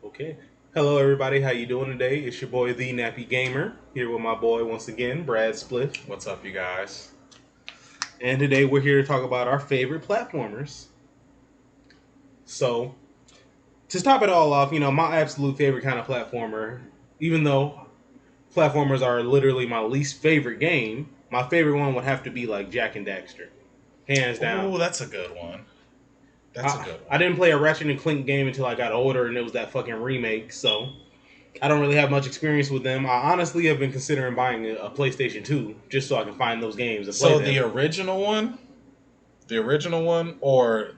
Okay. Hello, everybody. How you doing today? It's your boy, the Nappy Gamer, here with my boy once again, Brad Spliff. What's up, you guys? And today we're here to talk about our favorite platformers. So, to top it all off, my absolute favorite kind of platformer, even though platformers are literally my least favorite game, my favorite one would have to be like Jack and Daxter, hands down. Oh, that's a good one. That's a I, good I one. didn't play a Ratchet and Clank game until I got older, and it was that fucking remake. So I don't really have much experience with them. I honestly have been considering buying a PlayStation 2 just so I can find those games and play So the them. original one, or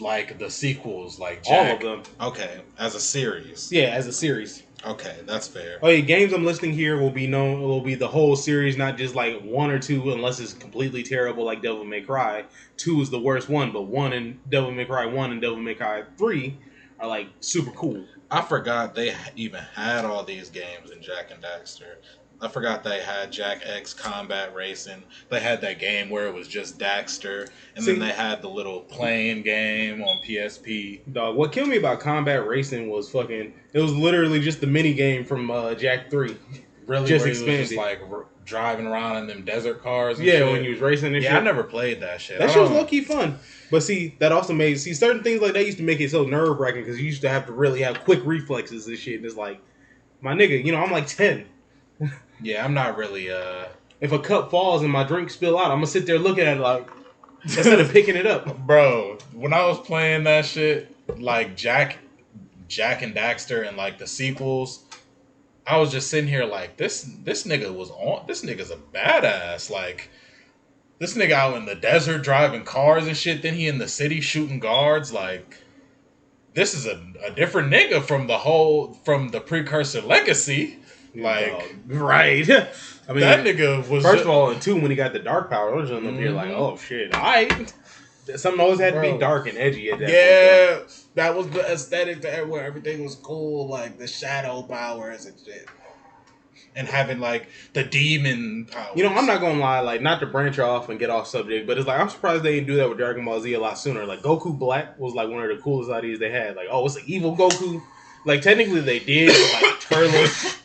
like the sequels, like All of Jack. them. Okay, as a series. Yeah, as a series. Okay, that's fair. Oh yeah, games I'm listing here will be the whole series, not just like one or two, unless it's completely terrible like Devil May Cry. Two is the worst one, but one and Devil May Cry 1 and Devil May Cry 3 are like super cool. I forgot they even had all these games in Jack and Daxter. I forgot they had Jack X Combat Racing. They had that game where it was just Daxter, and then See, they had the little playing game on PSP. dog, what killed me about Combat Racing was it was literally just the mini game from Jack 3. Really, Just where he was just expanded. like driving around in them desert cars and Yeah, when shit. you was racing and Yeah, I shit. never played that shit. That I shit was don't. low key fun. But see, that also made certain things like that used to make it so nerve wracking because you used to have to really have quick reflexes and shit. And it's like, my nigga, I'm like 10. Yeah, I'm not really. If a cup falls and my drink spill out, I'm gonna sit there looking at it like instead of picking it up. Bro, when I was playing that shit, like Jack and Daxter, and like the sequels, I was just sitting here like this nigga was on. This nigga's a badass. Like this nigga out in the desert driving cars and shit. Then he in the city shooting guards. Like this is a different nigga from the precursor Legacy. Like Right. I that mean, nigga was first of all, and two, when he got the dark power, I was just up here like, Mhm. oh shit, alright. Something always had to be Bro. dark and edgy at that point, though. Yeah, that was the aesthetic there where everything was cool, like the shadow powers and shit, and having like the demon powers. I'm not gonna lie, like not to branch off and get off subject, but it's like I'm surprised they didn't do that with Dragon Ball Z a lot sooner. Like Goku Black was like one of the coolest ideas they had. Like, oh, it's an evil Goku. Like technically they did with, like Turles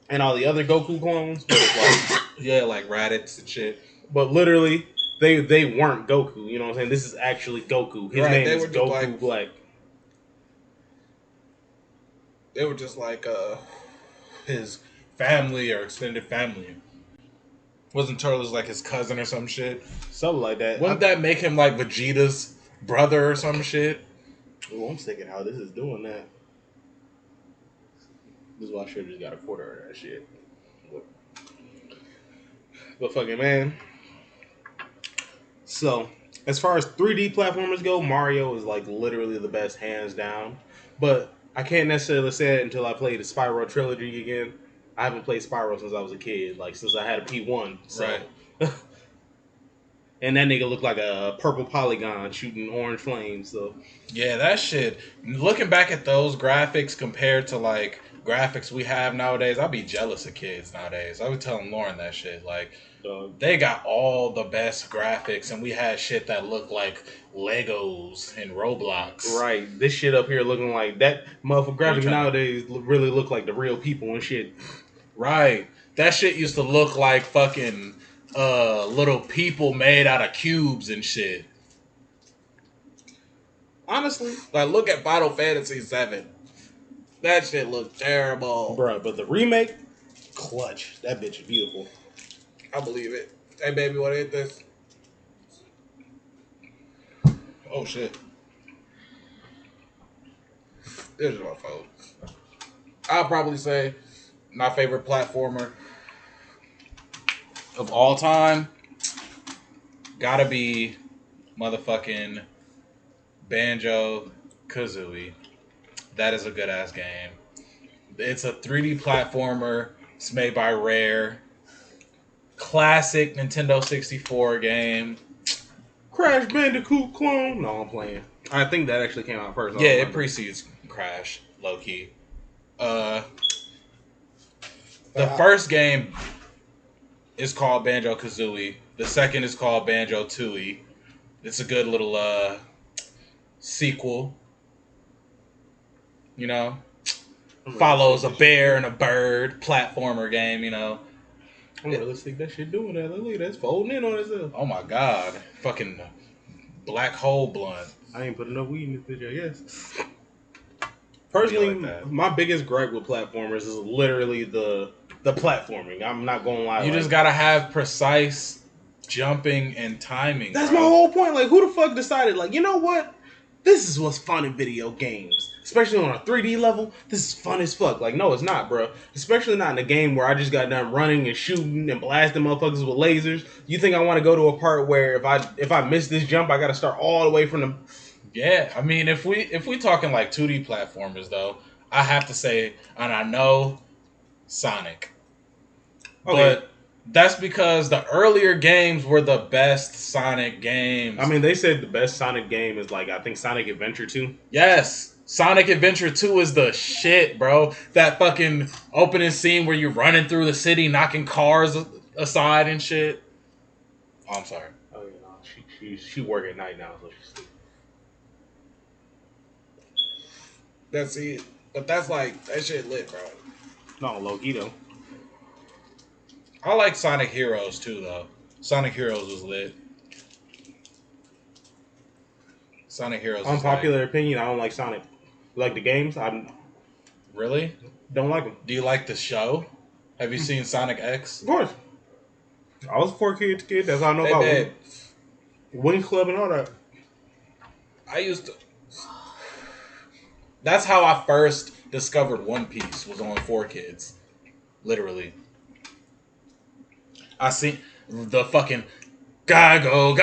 and all the other Goku clones, but it's like, Yeah, like Raditz and shit. but literally they weren't Goku. You know what I'm saying? This is actually Goku. His Right, name they is were just Goku like Black. his family or extended family. Wasn't Turles like his cousin or some shit? Something like that. Wouldn't that make him like Vegeta's brother or some shit? I'm sick of how this is doing that. This is why I should have just got a quarter of that shit. But fucking man. So, as far as 3D platformers go, Mario is like literally the best, hands down. But I can't necessarily say it until I play the Spyro trilogy again. I haven't played Spyro since I was a kid, like since I had a P1. So, Right. and that nigga looked like a purple polygon shooting orange flames. So, Yeah, that shit. Looking back at those graphics compared to like graphics we have nowadays, I'd be jealous of kids nowadays. I would tell Lauren that shit. Like, they got all the best graphics, and we had shit that looked like Legos and Roblox. right, this shit up here looking like that motherfucker graphics nowadays really look like the real people and shit. Right. That shit used to look like fucking little people made out of cubes and shit. Honestly, Like, look at Final Fantasy VII. That shit looked terrible. bro, but the remake, clutch. That bitch is beautiful. I believe it. Hey, baby, want to hit this? Oh, shit. This is my phone. I'll probably say my favorite platformer of all time gotta be motherfucking Banjo Kazooie. That is a good ass game. It's a 3D platformer. It's made by Rare. Classic Nintendo 64 game. Crash Bandicoot clone. No, I'm playing. I think that actually came out first. Yeah, it precedes Crash, low key. The first game is called Banjo Kazooie. The second is called Banjo Tooie. It's a good little sequel. You know, follows a bear and a bird platformer game. You know, Unrealistic. That shit doing that. Look, that's folding in on itself. oh my god, fucking black hole blunt. I ain't put enough weed in this bitch, I guess. Personally, like my biggest gripe with platformers is literally the platforming. I'm not gonna lie. You just gotta have precise jumping and timing. That's my whole point. Like, who the fuck decided? Like, you know what? This is what's fun in video games, especially on a 3D level. This is fun as fuck. Like, no, it's not, bro. Especially not in a game where I just got done running and shooting and blasting motherfuckers with lasers. You think I want to go to a part where if I miss this jump, I got to start all the way from the. Yeah, I mean, if we talking like 2D platformers though, I have to say, and I know Sonic, but that's because the earlier games were the best Sonic games. I mean, they said the best Sonic game is like, I think Sonic Adventure 2. Yes, Sonic Adventure 2 is the shit, bro. That fucking opening scene where you're running through the city, knocking cars aside and shit. Oh, I'm sorry. Oh, you know, she work at night now, so she's sleep. That's it. But that's like, that shit lit, bro. No, low-key though. I like Sonic Heroes too, though. Sonic Heroes was lit. Sonic Heroes. Unpopular opinion, I don't like Sonic. Like the games, I really don't like them. Do you like the show? Have you seen Sonic X? Of course. I was a 4Kids kid. That's all I know about Wing Club and all that. I used to. That's how I first discovered One Piece. Was on 4Kids, literally. I seen the fucking Gaigo,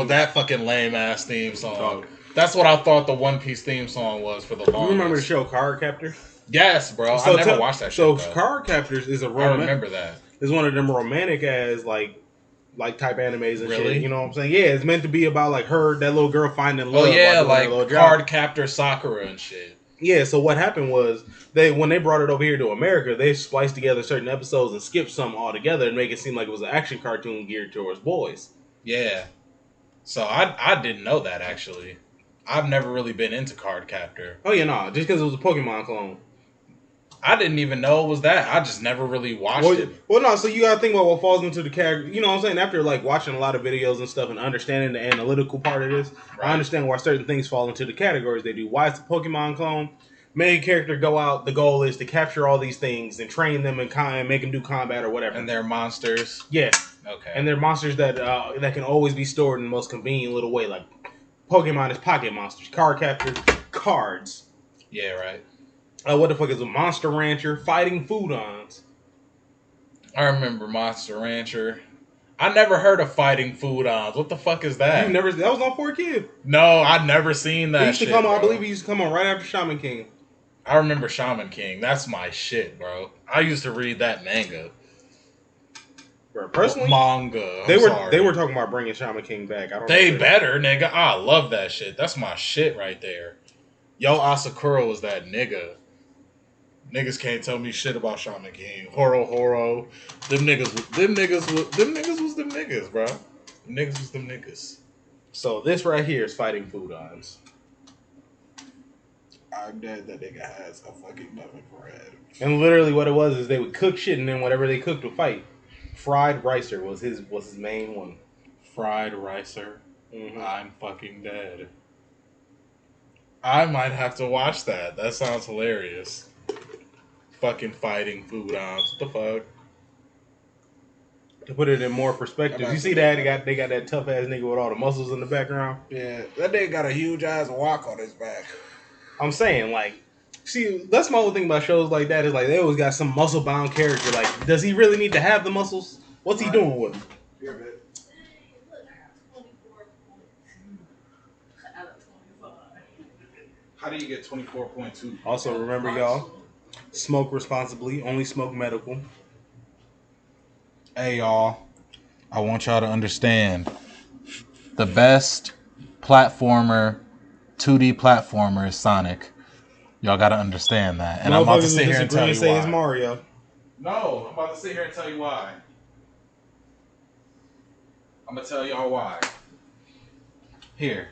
that fucking lame ass theme song. That's what I thought the One Piece theme song was for the longest. You remember the show Card Captor? Yes, bro. I never watched that show. So Card Captors is a I remember that. Is one of them romantic as like type animes and really? Shit. You know what I'm saying? Yeah, it's meant to be about like that little girl finding love. Oh yeah, like Card Captor Sakura and shit. Yeah, so what happened was when they brought it over here to America, they spliced together certain episodes and skipped some altogether and make it seem like it was an action cartoon geared towards boys. Yeah. So I didn't know that actually. I've never really been into Card Captor. Oh yeah, no, just because it was a Pokemon clone. I didn't even know it was that. I just never really watched it. Well, no, so you gotta think about what falls into the category. You know what I'm saying? After like watching a lot of videos and stuff and understanding the analytical part of this, right. I understand why certain things fall into the categories they do. Why it's a Pokemon clone? Main character go out. The goal is to capture all these things and train them and make them do combat or whatever. And they're monsters. Yeah. Okay. And they're monsters that can always be stored in the most convenient little way. Like Pokemon is pocket monsters. Card Captor, cards. Yeah. Right. What the fuck is a Monster Rancher? Fighting Foodons. I remember Monster Rancher. I never heard of Fighting Foodons. What the fuck is that? That was on 4Kids. No, I'd never seen that. It used to come on, I believe it used to come on right after Shaman King. I remember Shaman King. That's my shit, bro. I used to read that manga. Bro, personally, manga. They were talking about bringing Shaman King back. They better, nigga. I love that shit. That's my shit right there. Yo Asakura was that nigga. Niggas can't tell me shit about Shaman King. Horo. Them niggas was them niggas, bro. Them niggas was them niggas. So this right here is Fighting Foodons. I'm dead. That nigga has a fucking nothing for head. And literally what it was is they would cook shit and then whatever they cooked would fight. Fried Ricer was his main one. Fried Ricer. Mm-hmm. I'm fucking dead. I might have to watch that. That sounds hilarious. Fucking Fighting Foodons. What the fuck? To put it in more perspective, you see that they got that tough ass nigga with all the muscles in the background. Yeah, that nigga got a huge ass walk on his back. I'm saying, like, see, that's my whole thing about shows like that is like they always got some muscle bound character. Like, does he really need to have the muscles? What's he doing with them? Here, babe. How do you get 24.2? Also, remember, y'all, smoke responsibly. Only smoke medical. Hey, y'all. I want y'all to understand. The best platformer, 2D platformer is Sonic. Y'all got to understand that. And I'm about to sit here and tell you why. It's Mario. No, I'm about to sit here and tell you why. I'm going to tell y'all why. Here.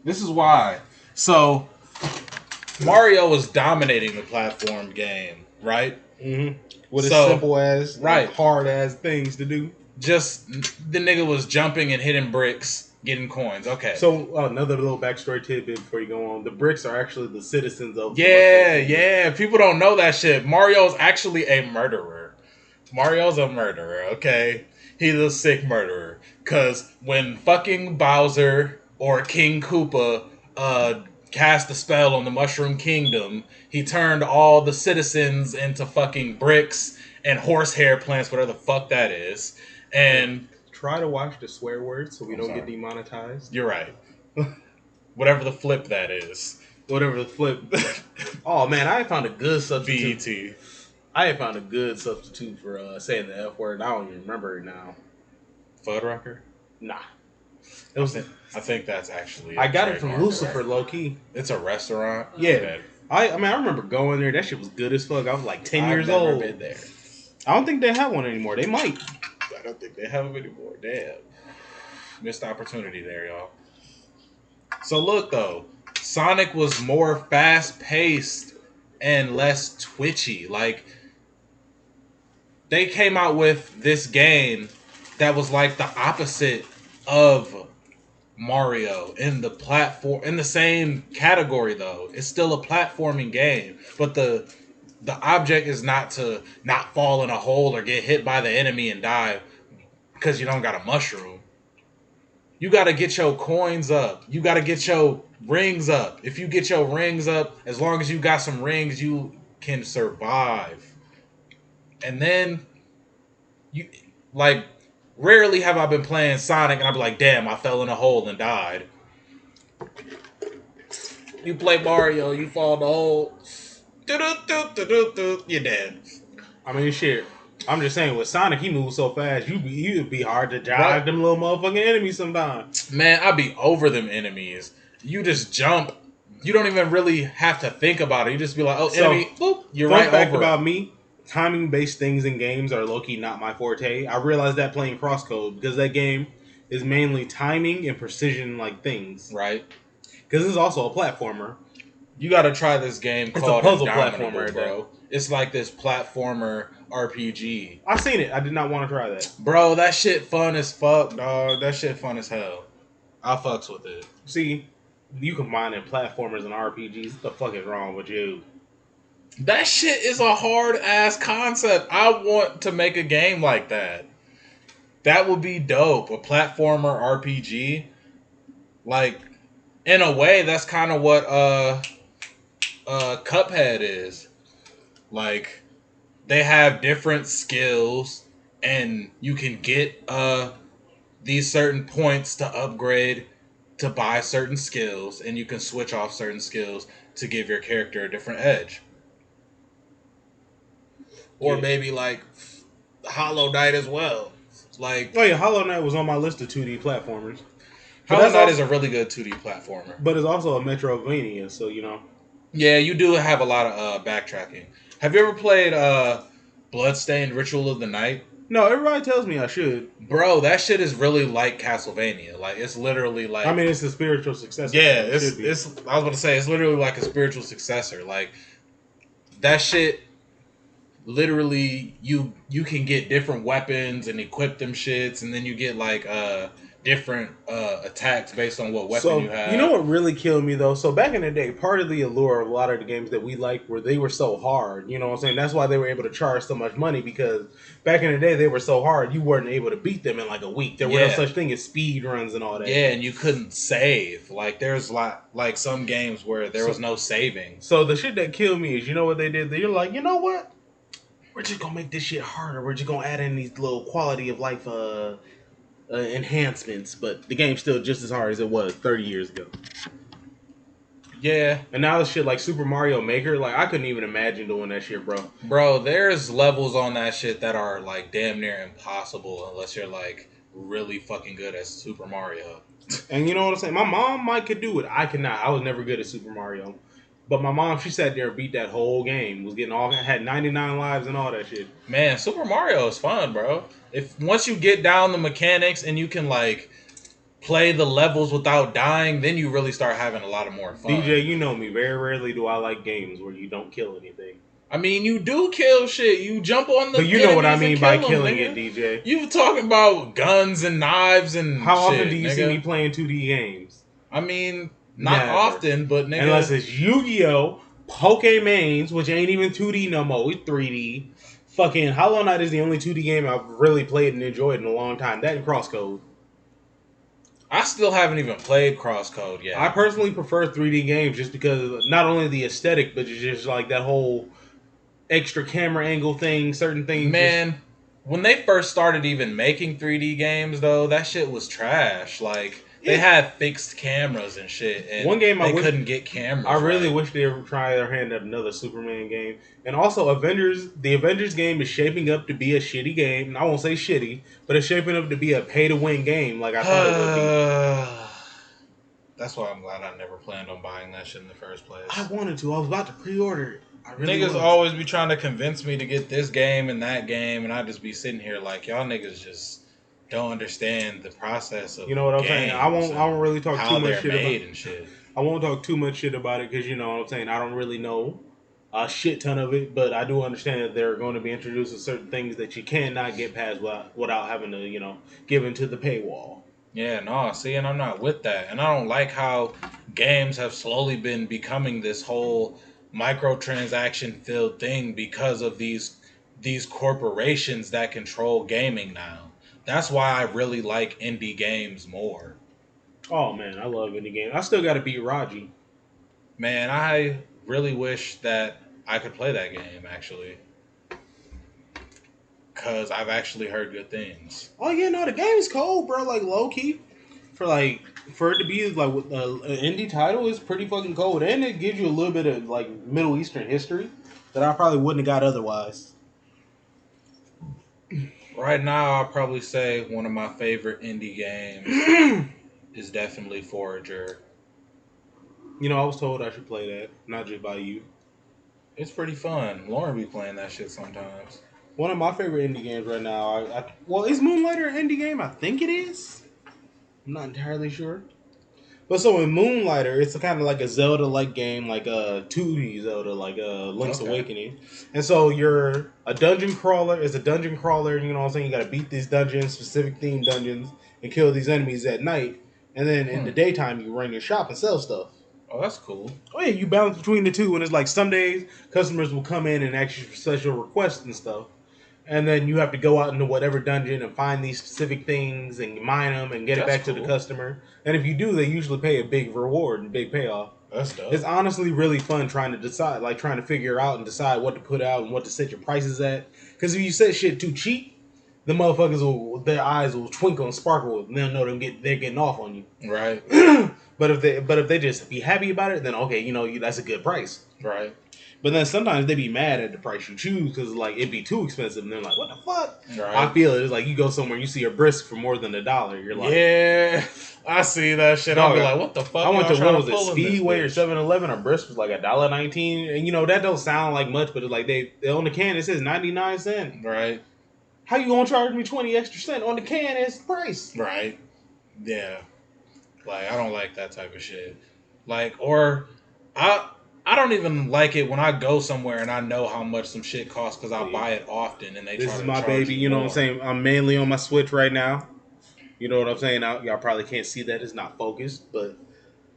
This is why. So, Mario was dominating the platform game, right? Mm-hmm. With as So, simple as, right. like, hard as things to do. Just the nigga was jumping and hitting bricks, getting coins. Okay. So another little backstory tidbit before you go on: the bricks are actually the citizens of. Yeah. People don't know that shit. Mario's actually a murderer. Mario's a murderer. Okay, he's a sick murderer. Cause when fucking Bowser or King Koopa cast a spell on the Mushroom Kingdom, he turned all the citizens into fucking bricks and horsehair plants, whatever the fuck that is. And try to watch the swear words so we don't sorry. get demonetized. You're right. Whatever the flip that is. Whatever the flip. Oh man, I found a good substitute. BET. I found a good substitute for saying the F word. I don't even remember it now. Fuddrucker? Nah. It was. I think that's actually. I got it from Lucifer, low key. It's a restaurant. Yeah. Okay. I mean, I remember going there. That shit was good as fuck. I was like 10 years I've never old. been there. I don't think they have one anymore. They might. I don't think they have them anymore. Damn. Missed opportunity there, y'all. So look though, Sonic was more fast paced and less twitchy. Like they came out with this game that was like the opposite of Mario in the platform in the same category though. It's still a platforming game, but the object is not to not fall in a hole or get hit by the enemy and die because you don't got a mushroom. You got to get your coins up. You got to get your rings up. If you get your rings up, as long as you got some rings, you can survive. And then, you like, rarely have I been playing Sonic and I'll be like, damn, I fell in a hole and died. You play Mario, you fall in the hole. You're dead. I mean, shit. I'm just saying, with Sonic, he moves so fast, you'd be hard to dodge them little motherfucking enemies sometimes. Man, I'd be over them enemies. You just jump. You don't even really have to think about it. You just be like, oh, enemy, boop, you're right over. Fun fact about me, timing-based things in games are low-key not my forte. I realized that playing Crosscode, because that game is mainly timing and precision like things. Right. Because it's also a platformer. You got to try this game called a puzzle Indomitable, platformer, bro. It's like this platformer RPG. I seen it. I did not want to try that. Bro, that shit fun as fuck, dog. That shit fun as hell. I fucks with it. See, you combining platformers and RPGs. What the fuck is wrong with you? That shit is a hard ass concept. I want to make a game like that. That would be dope. A platformer RPG. Like, in a way, that's kind of what Cuphead is. Like, they have different skills, and you can get these certain points to upgrade to buy certain skills, and you can switch off certain skills to give your character a different edge. Or maybe like Hollow Knight as well. Like, oh yeah, Hollow Knight was on my list of 2D platformers. Hollow Knight is a really good 2D platformer, but it's also a Metroidvania, so you know. Yeah, you do have a lot of backtracking. Have you ever played Bloodstained Ritual of the Night? No, everybody tells me I should. Bro, that shit is really like Castlevania. Like, it's literally like... I mean, it's a spiritual successor. Yeah, it's I was about to say, it's literally like a spiritual successor. Like, that shit, literally, you can get different weapons and equip them shits, and then you get, like, different attacks based on what weapon you have. You know what really killed me though? So back in the day, part of the allure of a lot of the games that we liked were they were so hard. You know what I'm saying? That's why they were able to charge so much money, because back in the day they were so hard you weren't able to beat them in like a week. There were no such thing as speed runs and all that. Yeah, and you couldn't save. Like there's like some games where there was no saving. So the shit that killed me is, you know what they did? They're like, you know what? We're just gonna make this shit harder. We're just gonna add in these little quality of life enhancements, but the game's still just as hard as it was 30 years ago. Yeah. And now the shit like Super Mario Maker, like I couldn't even imagine doing that shit, bro. Bro, there's levels on that shit that are like damn near impossible unless you're like really fucking good at Super Mario. And you know what I'm saying? My mom could do it. I could not. I was never good at Super Mario. But my mom, she sat there and beat that whole game. Had 99 lives and all that shit. Man, Super Mario is fun, bro. If once you get down the mechanics and you can like play the levels without dying, then you really start having a lot of more fun. DJ, you know me. Very rarely do I like games where you don't kill anything. I mean, you do kill shit. You jump on the but you know what I enemies mean and by kill killing them, it, DJ. You talking about guns and knives and How shit, often do you nigga. see me playing 2D games? I mean, not Never. often, but nigga. Unless it's Yu-Gi-Oh, Pokemains, which ain't even 2D no more, it's 3D. Fucking Hollow Knight is the only 2D game I've really played and enjoyed in a long time. That and Crosscode. I still haven't even played Crosscode yet. I personally prefer 3D games just because not only the aesthetic, but it's just like that whole extra camera angle thing, certain things. Man, when they first started even making 3D games, though, that shit was trash. Like, they had fixed cameras and shit, and one game they couldn't get cameras. I really wish they would try their hand at another Superman game. And also, the Avengers game is shaping up to be a shitty game. And I won't say shitty, but it's shaping up to be a pay-to-win game like I thought it would be. That's why I'm glad I never planned on buying that shit in the first place. I wanted to. I was about to pre-order it. Niggas always be trying to convince me to get this game and that game, and I just be sitting here like, y'all niggas just don't understand the process of. You know what I'm saying? I won't really talk too much shit about and shit. I won't talk too much shit about it because you know what I'm saying. I don't really know a shit ton of it, but I do understand that they're going to be introducing certain things that you cannot get past without having to give into the paywall. Yeah, no, see, and I'm not with that, and I don't like how games have slowly been becoming this whole microtransaction filled thing because of these corporations that control gaming now. That's why I really like indie games more. Oh man, I love indie games. I still got to beat Raji. Man, I really wish that I could play that game actually, because I've actually heard good things. Oh yeah, no, the game is cold, bro. Like low key, for it to be like an indie title is pretty fucking cold, and it gives you a little bit of like Middle Eastern history that I probably wouldn't have got otherwise. Right now, I'll probably say one of my favorite indie games is definitely Forager. You know, I was told I should play that, not just by you. It's pretty fun. Lauren be playing that shit sometimes. One of my favorite indie games right now. Is Moonlighter an indie game? I think it is. I'm not entirely sure. But so in Moonlighter, it's kind of like a Zelda-like game, like a 2D Zelda, like a Link's Awakening. And so you're a dungeon crawler. It's a dungeon crawler. You know what I'm saying? You got to beat these dungeons, specific themed dungeons, and kill these enemies at night. And then in the daytime, you run your shop and sell stuff. Oh, that's cool. Oh, yeah, you balance between the two. And it's like some days, customers will come in and ask you for special requests and stuff. And then you have to go out into whatever dungeon and find these specific things and mine them and get it back to the customer. And if you do, they usually pay a big reward and big payoff. That's dope. It's honestly really fun trying to figure out and decide what to put out and what to set your prices at. Because if you set shit too cheap, the motherfuckers their eyes will twinkle and sparkle and they'll know they're getting off on you. Right. But if they just be happy about it, then okay, that's a good price. Right. But then sometimes they be mad at the price you choose because like it'd be too expensive, and they're like, "What the fuck?" Right. I feel it. It's like you go somewhere, you see a brisk for more than $1. You're like, "Yeah, I see that shit." I'll be like, "What the fuck?" I went to what was it, Speedway or 7-Eleven, or brisk was like $1.19, and that don't sound like much, but it's like they on the can it says 99 cents. Right. How you gonna charge me 20 extra cent on the can as the price? Right. Yeah. Like I don't like that type of shit. Like I don't even like it when I go somewhere and I know how much some shit costs because I buy it often and they try to charge me. This is my baby, you know what I'm saying? I'm mainly on my Switch right now. You know what I'm saying? Y'all probably can't see that. It's not focused, but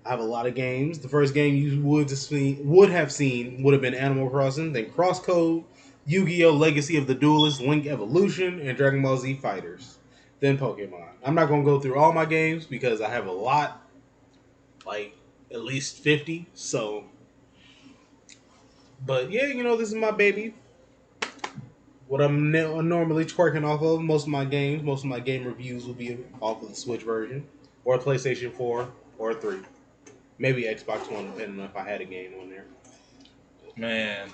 I have a lot of games. The first game you would have seen would have been Animal Crossing, then Crosscode, Yu-Gi-Oh! Legacy of the Duelist, Link Evolution, and Dragon Ball Z Fighters. Then Pokemon. I'm not going to go through all my games because I have a lot, like at least 50, so... But yeah, this is my baby. What I'm normally twerking off of, most of my game reviews will be off of the Switch version, or PlayStation 4, or 3. Maybe Xbox One, depending on if I had a game on there. Man,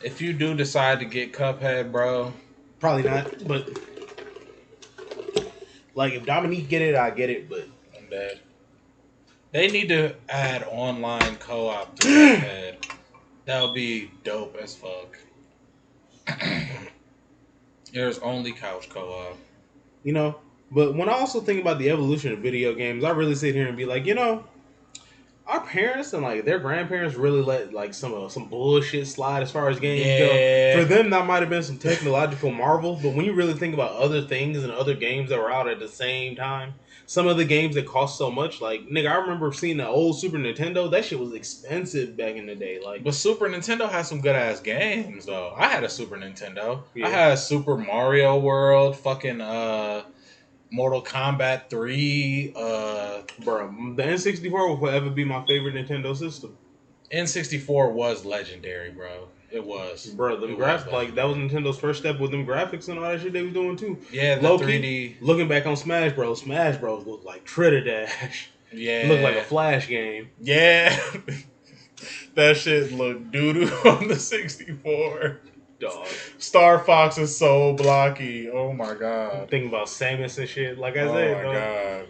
if you do decide to get Cuphead, bro. Probably not, but... Like, if Dominique get it, I get it, but... I'm dead. They need to add online co-op to Cuphead. That would be dope as fuck. There's only couch co-op. But when I also think about the evolution of video games, I really sit here and be like, our parents and like their grandparents really let like some bullshit slide as far as games go. For Yeah. them, that might have been some technological marvel, but when you really think about other things and other games that were out at the same time, some of the games that cost so much, like nigga, I remember seeing the old Super Nintendo. That shit was expensive back in the day. Like, But Super Nintendo has some good ass games though. I had a Super Nintendo. I yeah, had Super Mario World, fucking Mortal Kombat 3, bro, the N64 will forever be my favorite Nintendo system. N64 was legendary, bro. It was. Bro, them It was graphics, like that was legendary. Nintendo's first step with them graphics and all that shit they was doing too. Yeah, the Low key, 3D. looking back on Smash Bros looked like Dash. It looked like a Yeah. Flash game. Yeah. That shit looked doo doo on the 64. Dog. Star Fox is so blocky. Oh my god. Thinking about Samus and shit. Like I Oh said, my dog. god.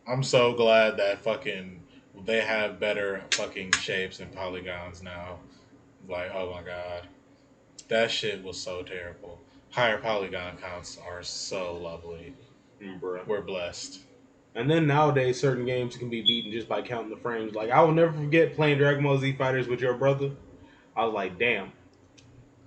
I'm so glad that fucking they have better fucking shapes and polygons now. Like, oh my god. That shit was so terrible. Higher polygon counts are so lovely. Bro. We're blessed. And then nowadays, certain games can be beaten just by counting the frames. Like I will never forget playing Dragon Ball Z Fighters with your brother. I was like, damn.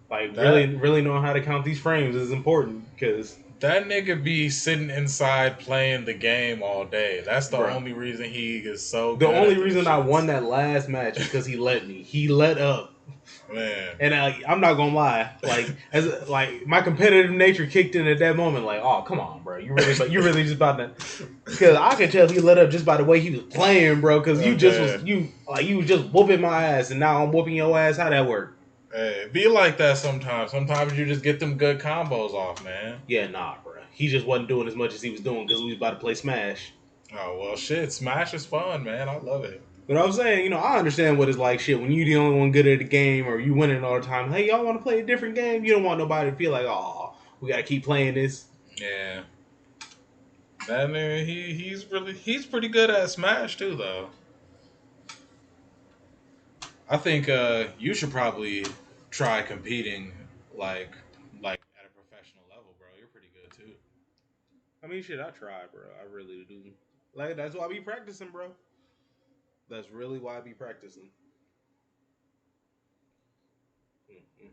Like That really knowing how to count these frames is important because, that nigga be sitting inside playing the game all day. That's the bro. only reason he is so The good only at this reason I won shit. that last match is because he let me. He let up. Man. And I'm not gonna lie, like as like my competitive nature kicked in at that moment. Like, oh come on, bro, you really just about to? Because I could tell he let up just by the way he was playing, bro. Because Okay. you was just whooping my ass, and now I'm whooping your ass. How that work? Hey, be like that sometimes. Sometimes you just get them good combos off, man. Yeah, nah, bro. He just wasn't doing as much as he was doing because we was about to play Smash. Oh well, shit. Smash is fun, man. I love it. But I was saying, I understand what it's like, shit, when you the only one good at the game or you winning all the time. Hey, y'all want to play a different game? You don't want nobody to feel like, oh, we gotta keep playing this. Yeah, that nigga, he's pretty good at Smash too, though. I think you should probably try competing like like at a professional level, bro. You're pretty good too. I mean, shit, I try, bro. I really do. Like, that's why I be practicing, bro. That's really why I be practicing. Mm-mm-mm.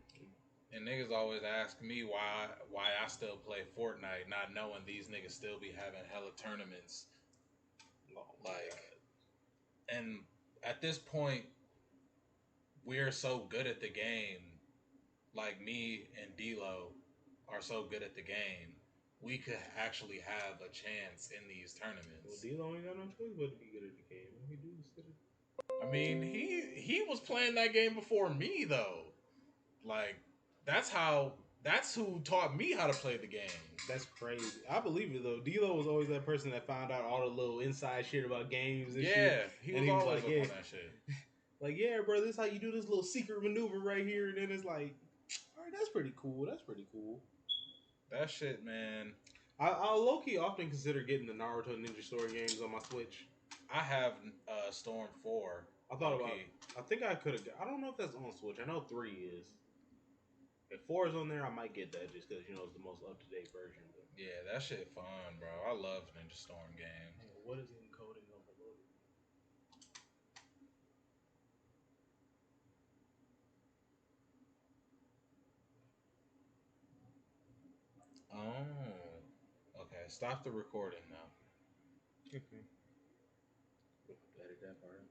And niggas always ask me why I still play Fortnite, not knowing these niggas still be having hella tournaments. Oh my Like, god. and at this point, we're so good at the game. Like me and D'Lo are so good at the game. We could actually have a chance in these Well, tournaments. D'Lo ain't got no choice but to be good at the game. All he do is sit it. I mean, he was playing that game before me though. Like that's who taught me how to play the game. That's crazy. I believe it though. D'Lo was always that person that found out all the little inside shit about games and shit, Yeah, he and was he was always like, up "Yeah, on that shit. like yeah, bro, this is how you do this little secret maneuver right here." And then it's like, all right, that's pretty cool. That's pretty cool. That shit, man. I low key often consider getting the Naruto Ninja Story games on my Switch. I have Storm 4 I thought low about. key. I think I could have. I don't know if that's on Switch. I know 3 is. If 4 is on there, I might get that just because it's the most up to date version. But Yeah, that shit fun, bro. I love Ninja Storm games. what is encoding overloaded? Oh. Okay, stop the recording now. Edit that part.